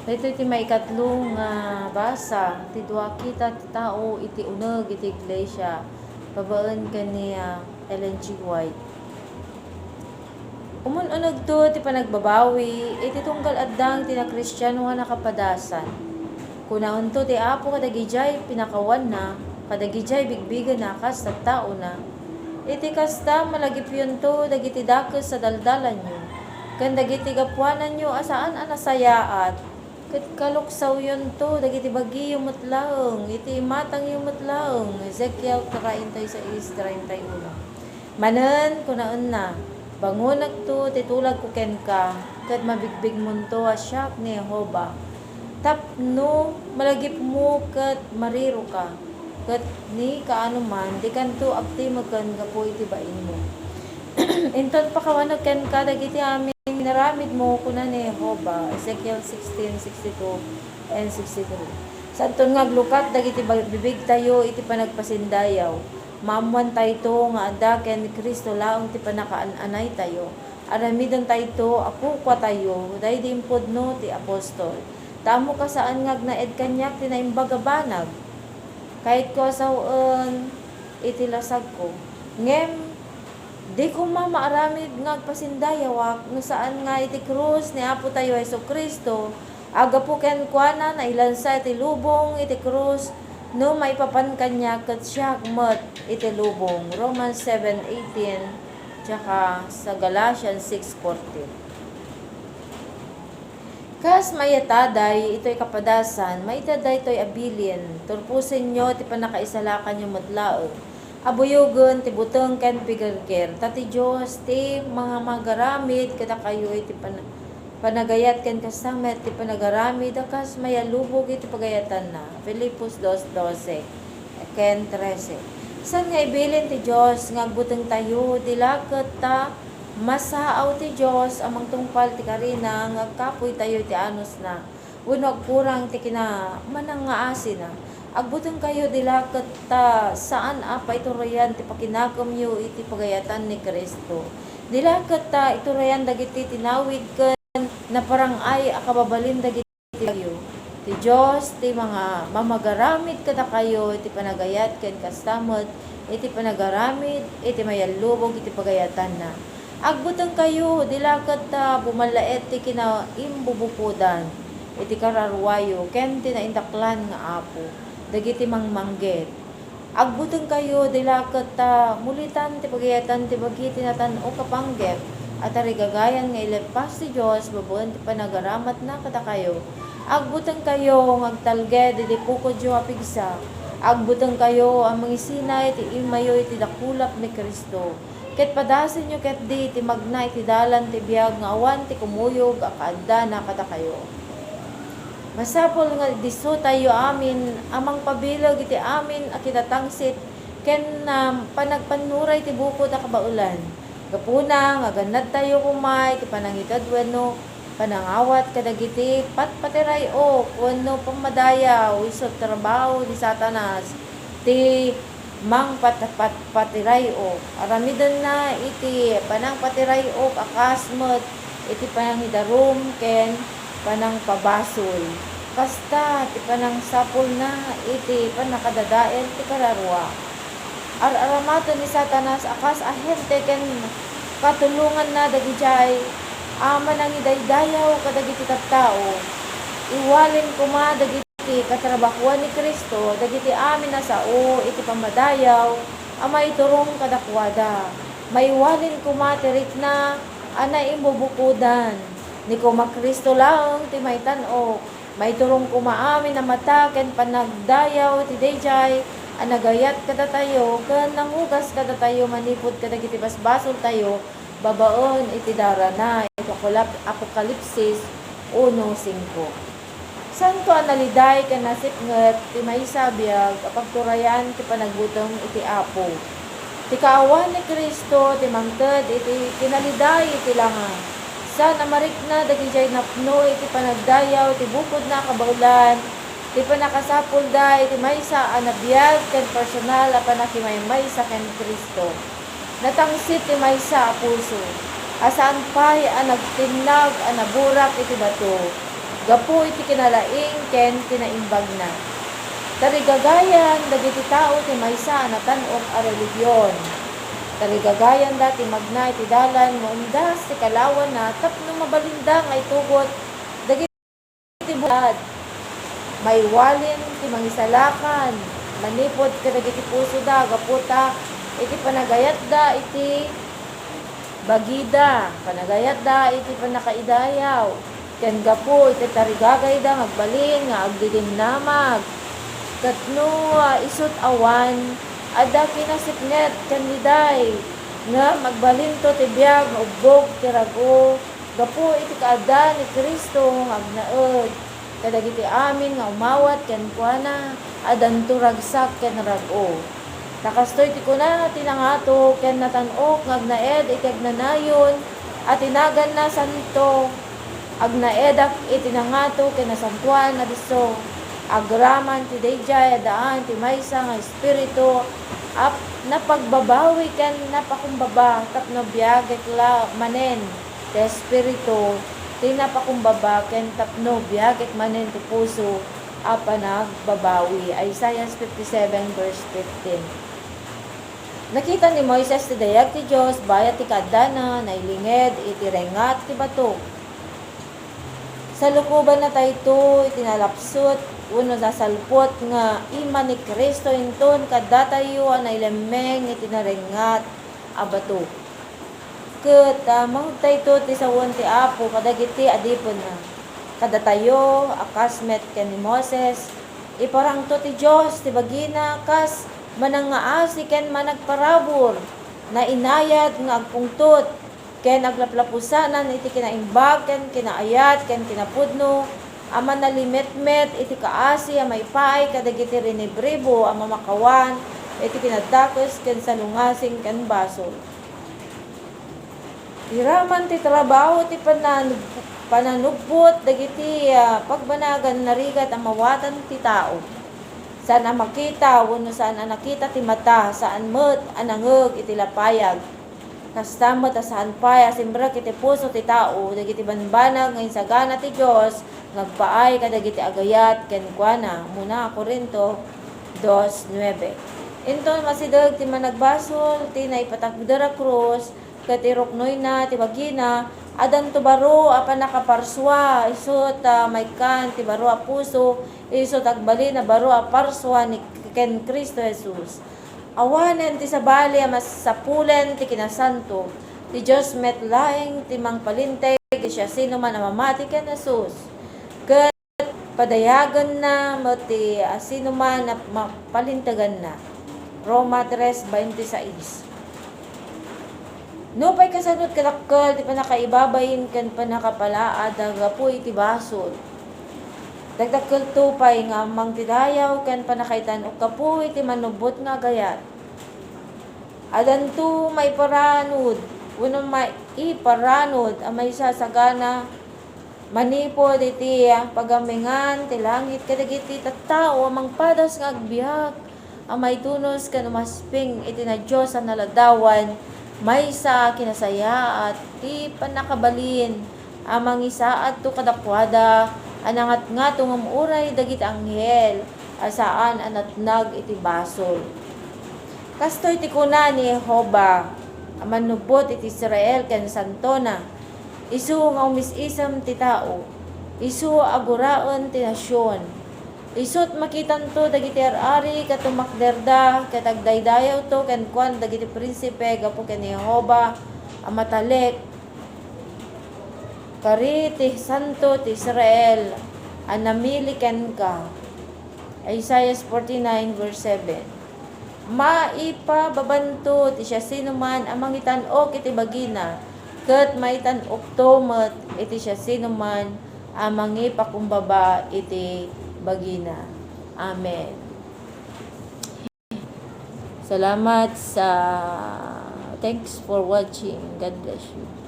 Dito iti maikatlong basa, ti dua kita ti tao iti uneg iti iglesia. Babaan kaniya Ellen G. White. Umununeg to ti panagbabawi, iti tunggal addang ti na Kristiyano nga nakapadasan. Kunaon to ti apo kadagijay pinakawan na, kadagijay bigbigan na kas tao na. Iti kasta malagipyon to dagiti dakes sa daldalan nyo. Kan dagiti gapuanan nyo asaan anasayaat. Ket kaluksaw yun to, dagiti bagi yung matlaong, iti matang yung matlaong, Ezekiel 36:31. Manen, kunaon na, bangunag to, titulag ko ken ka, ket mabigbig mon to, asyak ni Jehovah. Tapno, malagip mo, ket mariro ka, ket ni kaano man, di kanto akti magkan gapo iti bain mo. Inton pakawanag ken ka, dagiti amin, naramid mo kuna ni Jehovah. Ezekiel 16:62 and 63. Santon nga glukat dagiti bibig tayo iti panagpasindayaw. Maamuan tayo nga adda ken ni Kristo laong ti panakaananay tayo. Aramidon tayo apukwa tayo daydi impodno ti apostol. Tamo ka saan nga agnaed kanyak ti naimbagabanag. Kahit ko asawen iti lasag ko. Ngem di ko maaramid nga agpasindayawak no saan nga iti krus ni Apo tayo Hesus Kristo aga po ken kuana na ilansa iti lubong iti krus no maipapan kanya ket siya met iti lubong. Romans 7:18 tsaka sa Galatians 6:14. Kas mayataday ito'y kapadasan, maitaday ito'y abilin, turpusin nyo ti panakaisalakan nyo matlaog. Abuyugon ti buteng ken pigagker tati Dios ti mga magaramid kada kayo iti panagayat ken kasamet ti panagaramid akas mayalubog iti pagayatan na. Filipos 2:12 ken 13. San nga ibilin ti Dios nga agbuteng tayo dilaket ta masaaw ti Dios amang tungpal ti karina nga kapoy tayo ti anos na. Wenno agkurang ti kina manang nga asin na. Agbuteng kayo dilaket ta saan apa iturayan ti pakinakam yu iti pagayatan ni Kristo. Dilaket ta iturayan dagiti tinawid ken na parang ay akababalin dagiti kayo. Ti Dios ti mga mamagaramid kada kayo iti panagayat ken kastamot iti panagaramid iti mayalubog iti pagayatan na. Agbuteng kayo dilaket ta bumalaet ti kinaimbubukudan iti kararwayo ken tinaindaklan nga apo. Dagiti mangmangget. Agbuteng kayo dilaket ta mulitan ti pagayatan ti bagi tinatan-o kapanggep at arigagayan nga ilepas ti Dios babuan ti panagaramat na kada kayo. Agbuteng kayo ngagtalged iti pukod yu apigsa. Agbuteng kayo ang mangisinay ti imayo iti dakulap ni Kristo. Ket padasin nyo ket di ti magna iti dalan ti biag nga awan ti kumuyog akaadda na kada kayo. Masapol nga diso tayo amin amang pabilag iti amin a kinatangsit ken panagpanuray ti bukod a kabaulan. Gapuna nga ganad tayo kumay ti panangitad wenno panangawat kadagiti patpatiray o wenno pamadayaw isot trabaho di Satanas ti mang patiray o aramidon na iti panang patiray o akasmet iti panangidarum ken panang pabasol. Basta ti panang sapol na iti panakadadael ti kararwa. Aramato ni Satanas akas ahente ken katulungan na dagijay aman ang idaydayaw kadagiti tattao. Iwalin kuma dagiti katrabakuan ni Kristo dagiti amin na sao iti pamadayaw amay turong kadakwada. Maiwalin kuma tirik na anay imbubukudan. Ni kuma Kristo lang ti may tan-o, may turong kumaamin na mata ken panagdayaw ti dayjay anagayat kada tayo ken nangugas kada tayo manipod kadagiti basbasol tayo babaon iti darana iti Apokalipsis 1:5. Santo analiday ken nasipnget ti maysa biag apagturayan ti panagbuteng iti Apo. Ti kaawan ni Kristo ti mangted iti kinaliday iti langan. Sa namarik na dagijay napno iti panagdayaw ti bukod na kabaulan ti panakasapul da iti maysa anabiyag ken personal a panakimaymaysa ken Kristo. Natangsit ti maysa a puso. Asaan pay a nagtinag a naburak iti bato. gapu iti kinalaing ken kinaimbag na. Tarigagayan dagiti tao ti maysa na tan-ok a religion. Tarigagayan dati magna iti dalan mo undas ti kalawan na tapno mabalinda nga itugot dagiti bulad. May walin ti mangisalakan, manipod kadagiti puso da gaputa iti panagayat da iti bagida, panagayat da iti panakaidayaw. Ken gapu iti tarigagay da magbalin nga agdidimnamag. Katno isut awan ada kinasipnget kandiday nga magbalin to ti biag nga ubbog ti rago. Gapu iti kaada ni Kristo nga agnaed kadagiti amin nga umawat ken kuana adanto ragsak ken rago. Nakastoy ti kuna tinangato ken natan-ok nga agnaed iti agnanayon at tinagan na santo agnaedak iti nangato ken nasantuan na diso agraman ti dayjay daan ti maysa nga espiritu napagbabawi ken napakumbaba tapno biagek la manen ti espiritu ti napakumbaba ken tapno biagek manen ti puso a panagbabawi. Isaiah 57 verse 15. Nakita ni Moises ti dayag ti Dios bayat ti kadana nailinged iti rengat ti bato. Sa lukuban na tayto itinalapsot uno sasalpot nga ima ni Kristo inton kadatayo nailemeng itinarengat a bato. Ket mahugtayto ti sawon ti Apo kadagiti adipon na. Kadatayo akasmet ken ni Moses iparangto ti Dios ti bagina kas manangaasi ken managparabor na inayat nga agpungtot ken aglaplapusanan iti kinaimbag ken kinaayat ken kinapudno ama nalimetmet iti kaasi a maipaay kadagiti rinebribo a mamakawan iti kinadakes ken salungasing ken basol. Iraman ti trabaho ti pananugbot dagiti pagbanagan narigat ang mawatan ti tao. Saan ang makita, wano saan ang nakita ti mata, saan met anangeg iti lapayag. Kastamot saan paya, simbrak iti puso ti tao, dagiti banbanag ngayon sagana ti Diyos, nagpaay kadagiti agayat, ken kuana, muna Korinto 2:9. Inton masidag ti managbasol, ti naipatakdara krus, ket iruknoy na ti bagina, adan to baro apa nakaparswa isot maykan ti baro a puso isot agbali na baro a parswa ni ken Kristo Jesus. Awanen ti sabali a masapulen ti kinasanto ti Dios met laeng ti mangpalinteg siya sino man a mamati ken Jesus. Ket padayagan na ti sino man na mapalintegan na. Roma 3:26. No pay kasanod kalakkel ti panakaibabayin ken panakapalaad agapu iti basol. Dagdakkel tupay nga amang tidayaw ken panakaitan-ok kapu iti manubot nga gayat. Adanto may paranod, wenno may iparanod amay sasagana manipod iti pagamingan ti langit kadagiti tattao amang padas nga agbiag amay tunos ken umasping iti na Dios a naladawan maysa kinasaya at ti panakabalin amang isaad to kadakwada anangat nga tungamuray dagiti anghel asaan anatnag iti basol. Kastoy ti kuna ni Jehovah amanubot iti Israel ken santona isu nga umisisam ti tao isu aguraen ti nasyon. Isut makitan to dagiti ari katumakderda katagdaydayaw to ken kuan dagiti prinsipe gapu ken Jehova amatalek kari ti santo ti Israel anamili ken ka. Isaiah 49 verse 7. Maipababanto ti siya sino man amang itan-ok iti bagina ket maitan-ok to met iti siya sino man amang ipakumbaba iti bagina. Amen. Salamat sa thanks for watching. God bless you.